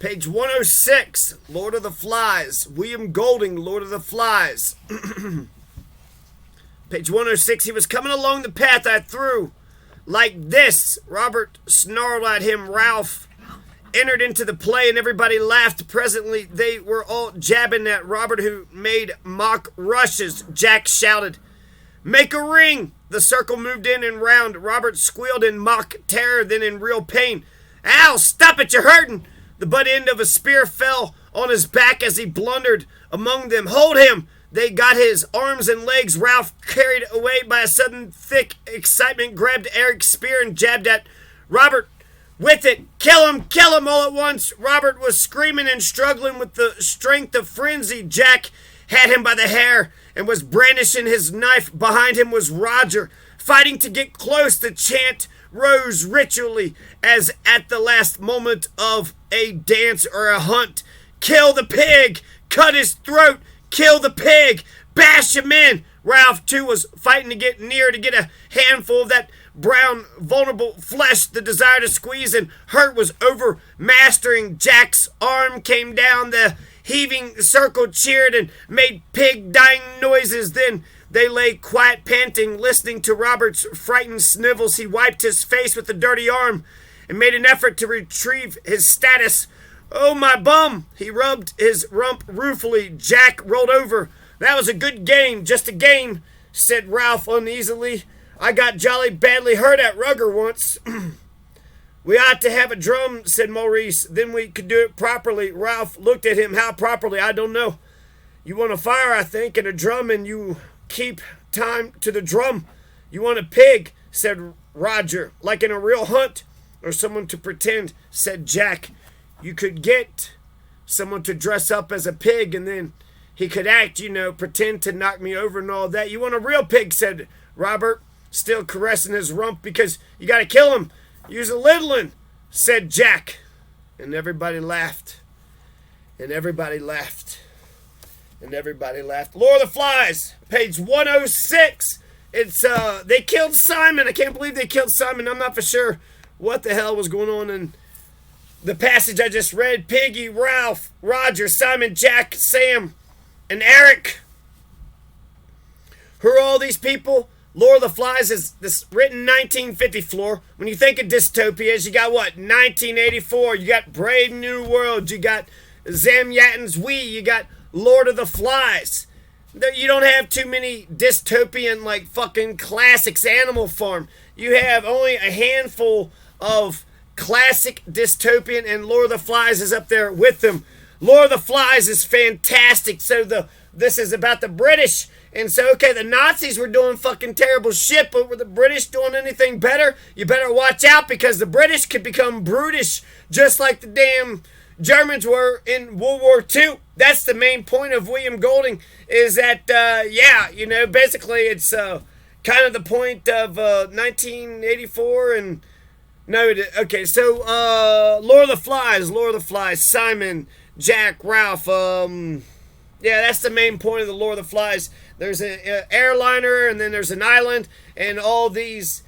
Page 106, Lord of the Flies. William Golding, Lord of the Flies. Page 106, he was coming along the path I threw. Like this, Robert snarled at him. Ralph entered into the play and everybody laughed. Presently, they were all jabbing at Robert, who made mock rushes. Jack shouted, "Make a ring!" The circle moved in and round. Robert squealed in mock terror, then in real pain. "Ow, stop it, you're hurting!" The butt end of a spear fell on his back as he blundered among them. "Hold him!" They got his arms and legs. Ralph, carried away by a sudden thick excitement, grabbed Eric's spear and jabbed at Robert with it. Kill him all at once!" Robert was screaming and struggling with the strength of frenzy. Jack had him by the hair and was brandishing his knife. Behind him was Roger, fighting to get close. The chant rose ritually as at the last moment of a dance or a hunt. "Kill the pig! Cut his throat! Kill the pig! Bash him in!" Ralph, too, was fighting to get near to get a handful of that brown, vulnerable flesh. The desire to squeeze and hurt was overmastering. Jack's arm came down. The heaving circle cheered and made pig dying noises. Then they lay quiet, panting, listening to Robert's frightened snivels. He wiped his face with the dirty arm and made an effort to retrieve his status. "Oh, my bum!" He rubbed his rump ruefully. Jack rolled over. "That was a good game, just a game," said Ralph uneasily. "I got jolly badly hurt at rugger once." "We ought to have a drum," said Maurice. "Then we could do it properly." Ralph looked at him. "How properly? I don't know." "You want a fire, I think, and a drum, and you keep time to the drum." "You want a pig," said Roger. "Like in a real hunt?" "Or someone to pretend," said Jack. "You could get someone to dress up as a pig, and then he could act, pretend to knock me over and all that." "You want a real pig," said Robert, still caressing his rump, "because you got to kill him. Use a little one," said Jack. And everybody laughed. And everybody laughed. And everybody laughed. Lord of the Flies, page 106. It's, they killed Simon. I can't believe they killed Simon. I'm not for sure what the hell was going on in the passage I just read. Piggy, Ralph, Roger, Simon, Jack, Sam, and Eric. Who are all these people? Lord of the Flies is this written 1954. When you think of dystopias, you got what? 1984. You got Brave New World. You got Zamyatin's We. You got Lord of the Flies. You don't have too many dystopian, like, fucking classics. Animal Farm. You have only a handful of classic dystopian, and Lord of the Flies is up there with them. Lord of the Flies is fantastic. So this is about the British. And so, okay, the Nazis were doing fucking terrible shit, but were the British doing anything better? You better watch out, because the British could become brutish, just like the damn Germans were in World War II. That's the main point of William Golding, is that, basically it's kind of the point of 1984 and... No, okay, so, Lord of the Flies, Simon, Jack, Ralph, that's the main point of the Lord of the Flies. There's an airliner, and then there's an island, and all these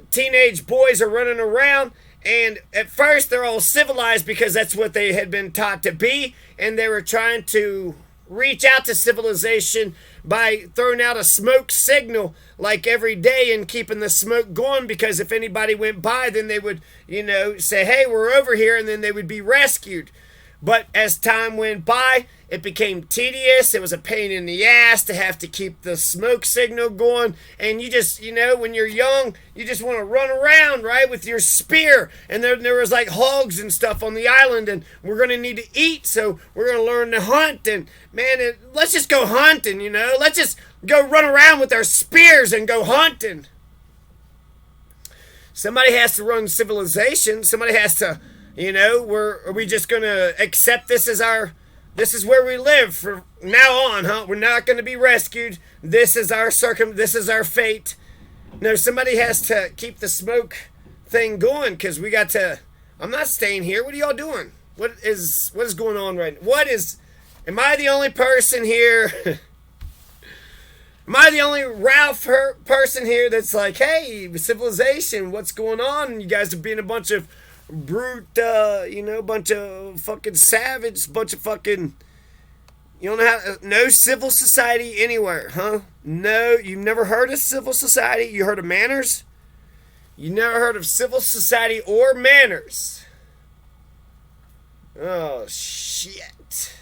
teenage boys are running around, and at first they're all civilized because that's what they had been taught to be, and they were trying to reach out to civilization by throwing out a smoke signal like every day and keeping the smoke going, because if anybody went by, then they would, say, "Hey, we're over here," and then they would be rescued. But as time went by, it became tedious. It was a pain in the ass to have to keep the smoke signal going. And you just, when you're young, you just want to run around, right, with your spear. And there was like hogs and stuff on the island, and we're going to need to eat, so we're going to learn to hunt. And, man, let's just go hunting, Let's just go run around with our spears and go hunting. Somebody has to run civilization. Somebody has to... are we just going to accept this is where we live from now on, huh? We're not going to be rescued. This is our this is our fate. No, somebody has to keep the smoke thing going, because we got to... I'm not staying here. What are y'all doing? What is going on right now? Am I the only person here? Am I the only Ralph person here that's like, "Hey, civilization, what's going on? You guys are being a bunch of brute, bunch of fucking savage, bunch of fucking. You don't have no civil society anywhere, huh? No, you've never heard of civil society? You heard of manners? You never heard of civil society or manners? Oh, shit.